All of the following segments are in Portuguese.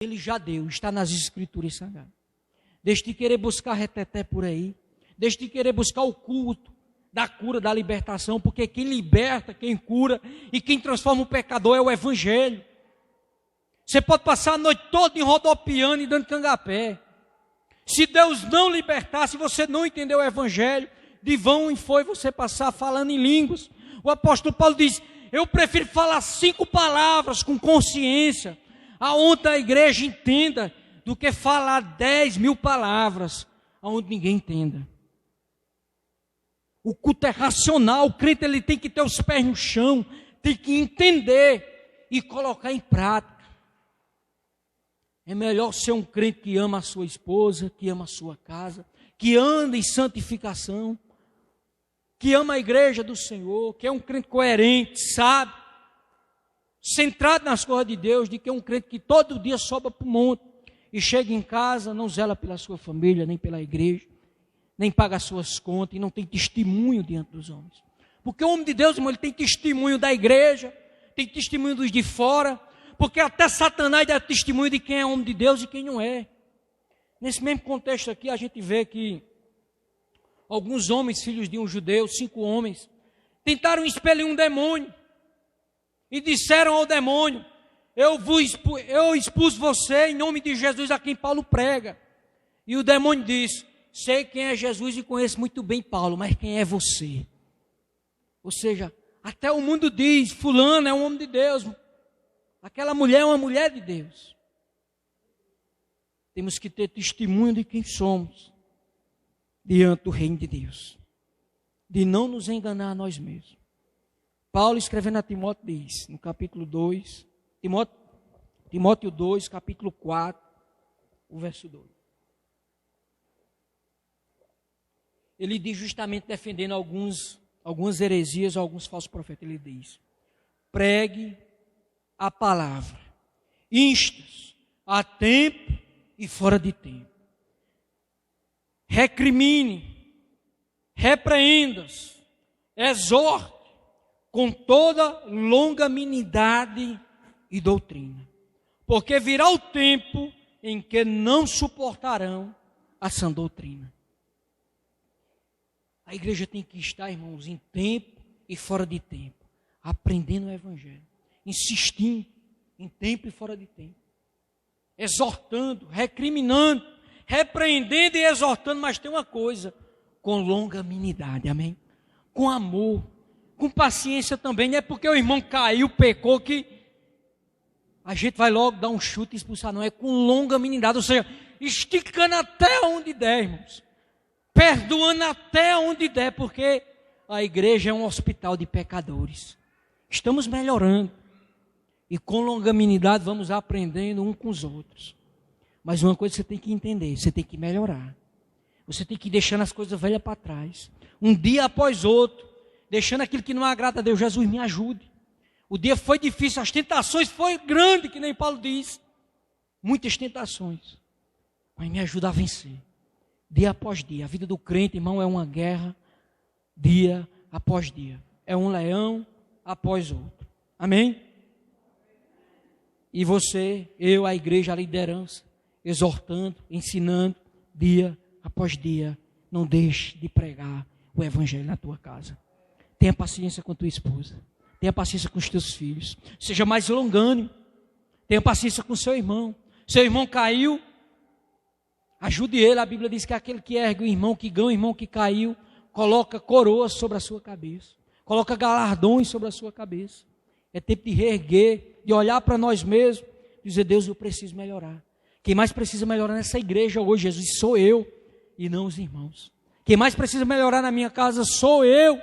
Ele já deu, está nas Escrituras Sagradas. Deixe de querer buscar reteté por aí. Deixe de querer buscar o culto da cura, da libertação, porque quem liberta, quem cura e quem transforma o pecador é o Evangelho. Você pode passar a noite toda rodopiando e dando cangapé. Se Deus não libertar, se você não entender o Evangelho, de vão foi você passar falando em línguas. O apóstolo Paulo diz, eu prefiro falar 5 palavras com consciência, aonde a igreja entenda, do que falar 10.000 palavras, aonde ninguém entenda. O culto é racional, o crente ele tem que ter os pés no chão, tem que entender e colocar em prática. É melhor ser um crente que ama a sua esposa, que ama a sua casa, que anda em santificação, que ama a igreja do Senhor, que é um crente coerente, sábio, centrado nas coisas de Deus, de que é um crente que todo dia sobe para o monte e chega em casa, não zela pela sua família, nem pela igreja, nem paga as suas contas e não tem testemunho diante dos homens. Porque o homem de Deus, irmão, ele tem testemunho da igreja, tem testemunho dos de fora, porque até Satanás dá testemunho de quem é homem de Deus e quem não é. Nesse mesmo contexto aqui, a gente vê que alguns homens, filhos de um judeu, 5 homens, tentaram expelir um demônio e disseram ao demônio, eu expus você em nome de Jesus a quem Paulo prega. E o demônio disse, sei quem é Jesus e conheço muito bem Paulo, mas quem é você? Ou seja, até o mundo diz, fulano é um homem de Deus, aquela mulher é uma mulher de Deus. Temos que ter testemunho de quem somos diante do reino de Deus, de não nos enganar a nós mesmos. Paulo escrevendo a Timóteo diz, no capítulo 2, Timóteo 2, capítulo 4, o verso 2. Ele diz justamente defendendo algumas heresias, alguns falsos profetas. Ele diz, pregue a palavra, instas a tempo e fora de tempo. Recrimine, repreendas, exorte com toda longanimidade e doutrina. Porque virá o tempo em que não suportarão a sã doutrina. A igreja tem que estar, irmãos, em tempo e fora de tempo, aprendendo o Evangelho, insistindo em tempo e fora de tempo, exortando, recriminando, repreendendo e exortando, mas tem uma coisa, com longanimidade, amém? Com amor, com paciência também. Não é porque o irmão caiu, pecou, que a gente vai logo dar um chute e expulsar, não. É com longanimidade, ou seja, esticando até onde der, irmãos. Perdoando até onde der, porque a igreja é um hospital de pecadores. Estamos melhorando. E com longanimidade vamos aprendendo um com os outros. Mas uma coisa você tem que entender, você tem que melhorar. Você tem que ir deixando as coisas velhas para trás. Um dia após outro, deixando aquilo que não agrada a Deus. Jesus, me ajude. O dia foi difícil, as tentações foram grandes, que nem Paulo diz. Muitas tentações. Mas me ajuda a vencer. Dia após dia. A vida do crente, irmão, é uma guerra, dia após dia. É um leão após outro. Amém? E você, eu, a igreja, a liderança, exortando, ensinando, dia após dia. Não deixe de pregar o Evangelho na tua casa. Tenha paciência com tua esposa. Tenha paciência com os teus filhos. Seja mais longânimo. Tenha paciência com seu irmão. Seu irmão caiu, ajude ele. A Bíblia diz que aquele que ergue o irmão, que ganha o irmão que caiu, coloca coroas sobre a sua cabeça. Coloca galardões sobre a sua cabeça. É tempo de reerguer, de olhar para nós mesmos, dizer, Deus, eu preciso melhorar. Quem mais precisa melhorar nessa igreja hoje, Jesus, sou eu e não os irmãos. Quem mais precisa melhorar na minha casa sou eu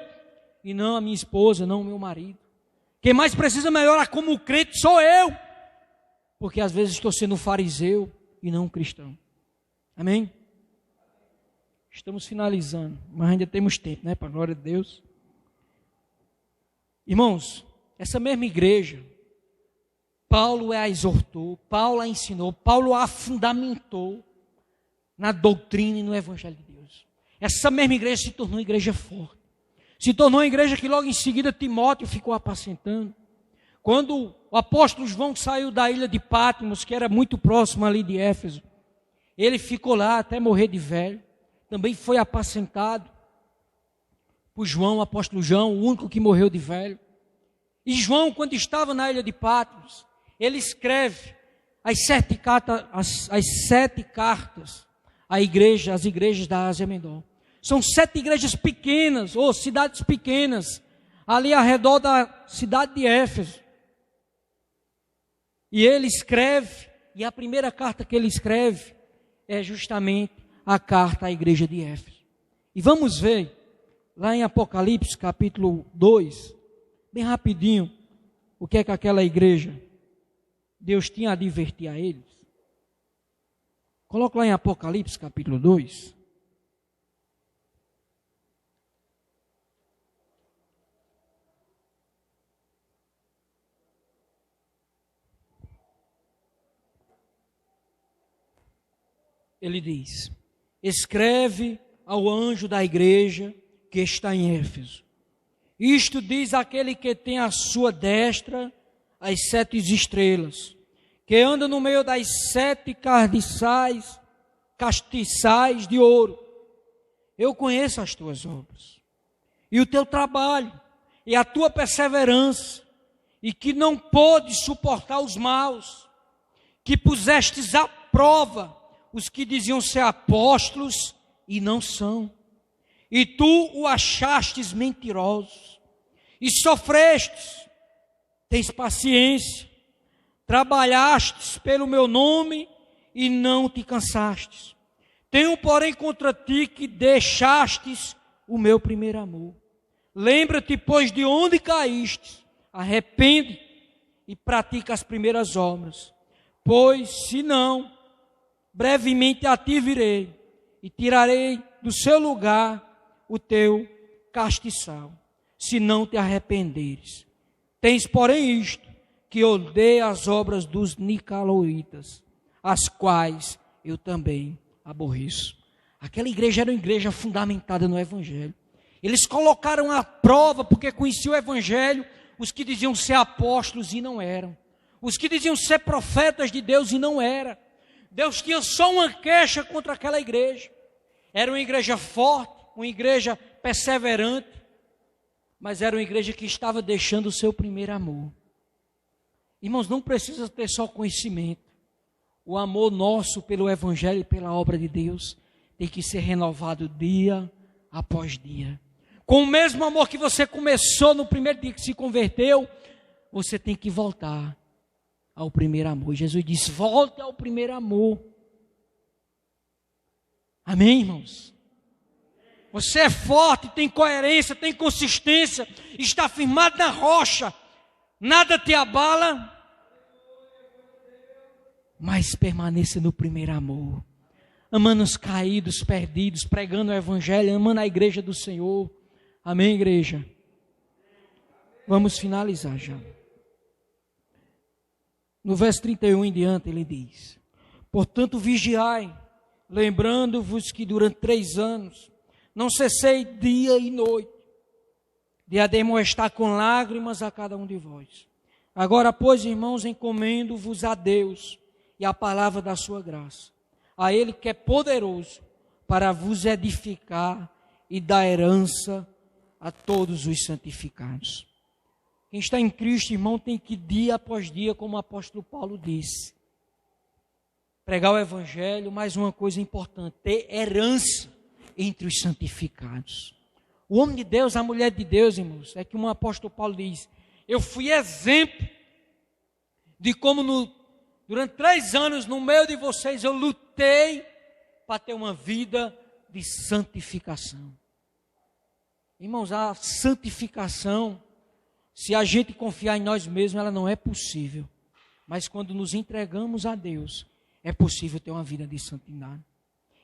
e não a minha esposa, não o meu marido. Quem mais precisa melhorar como crente sou eu, porque às vezes estou sendo um fariseu e não um cristão. Amém? Estamos finalizando, mas ainda temos tempo, né? Para a glória de Deus. Irmãos, essa mesma igreja, Paulo a exortou, Paulo a ensinou, Paulo a fundamentou na doutrina e no Evangelho de Deus. Essa mesma igreja se tornou uma igreja forte. Se tornou uma igreja que logo em seguida Timóteo ficou apacentando. Quando o O apóstolo João saiu da ilha de Patmos, que era muito próximo ali de Éfeso. Ele ficou lá até morrer de velho. Também foi apacentado por João, o apóstolo João, o único que morreu de velho. E João, quando estava na ilha de Patmos, ele escreve as 7 cartas às igrejas da Ásia Menor. São 7 igrejas pequenas, ou cidades pequenas, ali ao redor da cidade de Éfeso. E ele escreve, e a primeira carta que ele escreve é justamente a carta à igreja de Éfeso. E vamos ver, lá em Apocalipse capítulo 2, bem rapidinho, o que é que aquela igreja, Deus tinha a advertir a eles. Coloca lá em Apocalipse capítulo 2. Ele diz: escreve ao anjo da igreja que está em Éfeso. Isto diz aquele que tem à sua destra as 7 estrelas, que anda no meio das 7 castiçais de ouro. Eu conheço as tuas obras, e o teu trabalho, e a tua perseverança, e que não podes suportar os maus, que pusestes à prova os que diziam ser apóstolos e não são, e tu o achastes mentirosos, e sofrestes, tens paciência, trabalhastes pelo meu nome e não te cansastes. Tenho, porém, contra ti que deixastes o meu primeiro amor. Lembra-te, pois, de onde caíste, arrepende e pratica as primeiras obras, pois, se não, brevemente a ti virei e tirarei do seu lugar o teu castiçal, se não te arrependeres. Tens, porém, isto, que odeia as obras dos nicolaítas, as quais eu também aborreço. Aquela igreja era uma igreja fundamentada no Evangelho. Eles colocaram à prova, porque conheciam o Evangelho, os que diziam ser apóstolos e não eram. Os que diziam ser profetas de Deus e não eram. Deus tinha só uma queixa contra aquela igreja. Era uma igreja forte, uma igreja perseverante, mas era uma igreja que estava deixando o seu primeiro amor. Irmãos, não precisa ter só conhecimento. O amor nosso pelo Evangelho e pela obra de Deus tem que ser renovado dia após dia. Com o mesmo amor que você começou no primeiro dia que se converteu, você tem que voltar ao primeiro amor. Jesus disse: volte ao primeiro amor. Amém, irmãos? Você é forte, tem coerência, tem consistência, está firmado na rocha, nada te abala, mas permaneça no primeiro amor, amando os caídos, perdidos, pregando o Evangelho, amando a igreja do Senhor. Amém, igreja? Vamos finalizar já. No verso 31 em diante ele diz: portanto vigiai, lembrando-vos que durante 3 anos não cessei dia e noite de admoestar com lágrimas a cada um de vós. Agora, pois, irmãos, encomendo-vos a Deus e a palavra da sua graça, a Ele que é poderoso para vos edificar e dar herança a todos os santificados. Quem está em Cristo, irmão, tem que dia após dia, como o apóstolo Paulo disse, pregar o Evangelho, mas uma coisa importante, ter herança entre os santificados. O homem de Deus, a mulher de Deus, irmãos, é que o apóstolo Paulo diz: eu fui exemplo de como durante 3 anos no meio de vocês eu lutei para ter uma vida de santificação. Irmãos, a santificação, se a gente confiar em nós mesmos, ela não é possível. Mas quando nos entregamos a Deus, é possível ter uma vida de santidade.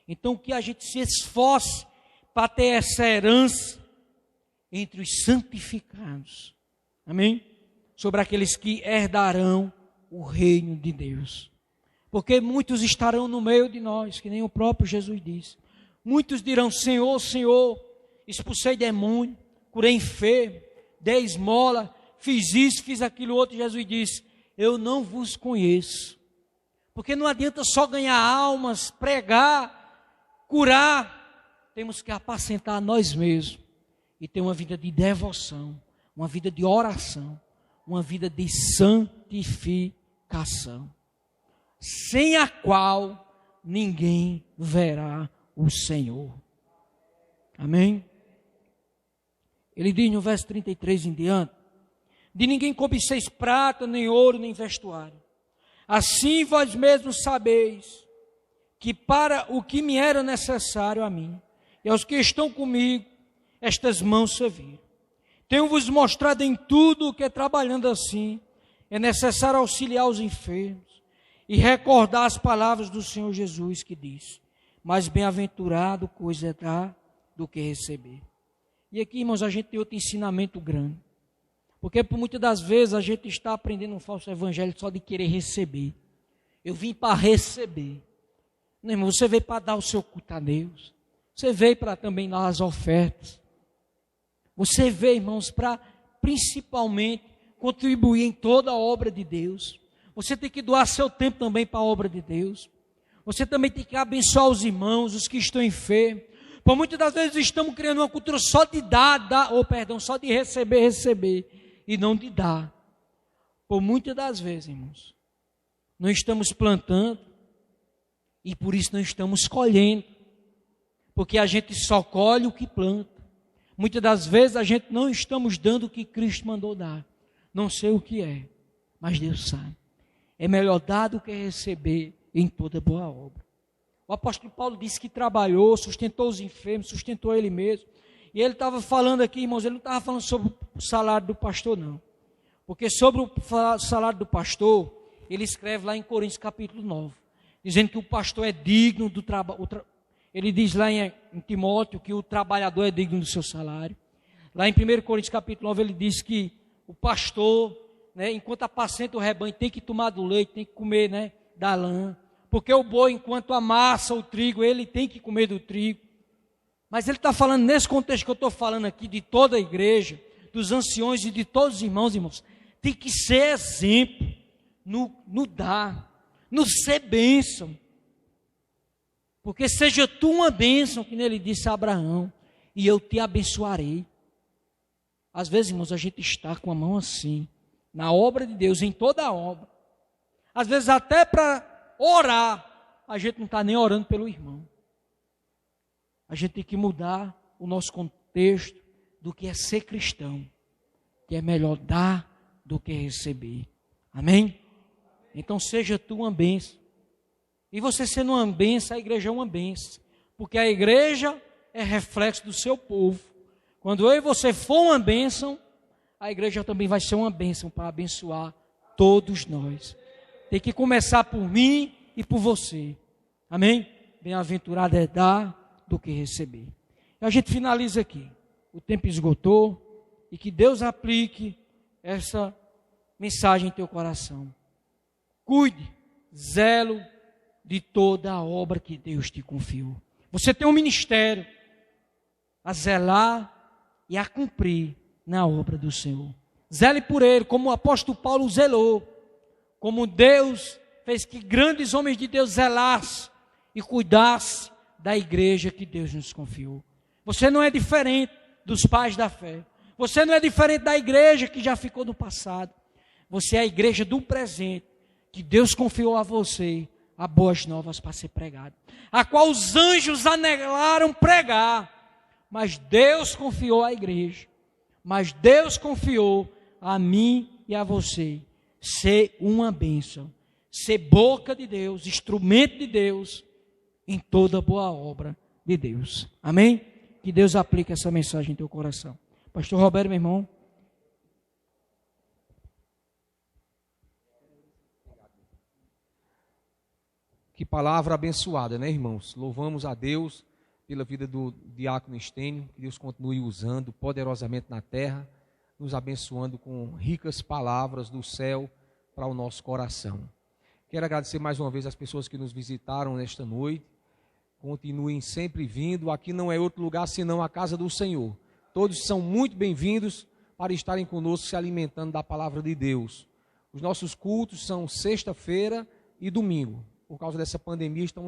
Então, que a gente se esforce para ter essa herança entre os santificados. Amém? Sobre aqueles que herdarão o reino de Deus. Porque muitos estarão no meio de nós, que nem o próprio Jesus disse. Muitos dirão: Senhor, Senhor, expulsei demônio, curei enfermo, dei esmola, fiz isso, fiz aquilo outro. Jesus disse: eu não vos conheço. Porque não adianta só ganhar almas, pregar, curar. Temos que apacentar nós mesmos e ter uma vida de devoção, uma vida de oração, uma vida de santificação, sem a qual ninguém verá o Senhor. Amém? Ele diz no verso 33 em diante: de ninguém cobiceis prata, nem ouro, nem vestuário. Assim vós mesmos sabeis que para o que me era necessário a mim e aos que estão comigo, estas mãos serviram. Tenho-vos mostrado em tudo que, trabalhando assim, é necessário auxiliar os enfermos e recordar as palavras do Senhor Jesus, que diz: mais bem-aventurado coisa é dar do que receber. E aqui, irmãos, a gente tem outro ensinamento grande. Porque por muitas das vezes a gente está aprendendo um falso evangelho só de querer receber. Eu vim para receber. Não, irmão, você veio para dar o seu culto a Deus. Você veio para também dar as ofertas. Você veio, irmãos, para principalmente contribuir em toda a obra de Deus. Você tem que doar seu tempo também para a obra de Deus. Você também tem que abençoar os irmãos, os que estão enfermos. Por muitas das vezes estamos criando uma cultura só de só de receber e não de dar. Por muitas das vezes, irmãos, não estamos plantando e por isso não estamos colhendo, porque a gente só colhe o que planta. Muitas das vezes a gente não estamos dando o que Cristo mandou dar. Não sei o que é, mas Deus sabe. É melhor dar do que receber em toda boa obra. O apóstolo Paulo disse que trabalhou, sustentou os enfermos, sustentou ele mesmo. E ele estava falando aqui, irmãos, ele não estava falando sobre o salário do pastor, não. Porque sobre o salário do pastor, ele escreve lá em Coríntios capítulo 9, dizendo que o pastor é digno do trabalho. Ele diz lá em Timóteo que o trabalhador é digno do seu salário. Lá em 1 Coríntios capítulo 9, ele diz que o pastor, enquanto apacenta o rebanho, tem que tomar do leite, tem que comer, da lã. Porque o boi, enquanto amassa o trigo, ele tem que comer do trigo. Mas ele está falando nesse contexto que eu estou falando aqui, de toda a igreja, dos anciões e de todos os irmãos, tem que ser exemplo no dar, no ser bênção. Porque seja tu uma bênção, que nele disse a Abraão, e eu te abençoarei. Às vezes, irmãos, a gente está com a mão assim, na obra de Deus, em toda a obra. Às vezes até para orar, a gente não está nem orando pelo irmão. A gente tem que mudar o nosso contexto do que é ser cristão, que é melhor dar do que receber. Amém? Então seja tu uma bênção. E você sendo uma bênção, a igreja é uma bênção. Porque a igreja é reflexo do seu povo. Quando eu e você for uma bênção, a igreja também vai ser uma bênção para abençoar todos nós. Tem que começar por mim e por você. Amém? Bem-aventurado é dar do que receber. E a gente finaliza aqui. O tempo esgotou e que Deus aplique essa mensagem em teu coração. Cuide, zelo de toda a obra que Deus te confiou. Você tem um ministério a zelar e a cumprir na obra do Senhor. Zele por ele, como o apóstolo Paulo zelou, como Deus fez que grandes homens de Deus zelassem e cuidassem da igreja que Deus nos confiou. Você não é diferente dos pais da fé. Você não é diferente da igreja que já ficou no passado. Você é a igreja do presente, que Deus confiou a você a boas novas para ser pregado, a qual os anjos anelaram pregar, mas Deus confiou à igreja, mas Deus confiou a mim e a você ser uma bênção, ser boca de Deus, instrumento de Deus em toda boa obra de Deus. Amém? Que Deus aplique essa mensagem em teu coração. Pastor Roberto, meu irmão. Que palavra abençoada, né, irmãos? Louvamos a Deus pela vida do diácono Estênio, que Deus continue usando poderosamente na terra, nos abençoando com ricas palavras do céu para o nosso coração. Quero agradecer mais uma vez as pessoas que nos visitaram nesta noite. Continuem sempre vindo. Aqui não é outro lugar senão a casa do Senhor. Todos são muito bem-vindos para estarem conosco se alimentando da palavra de Deus. Os nossos cultos são sexta-feira e domingo. Por causa dessa pandemia, estamos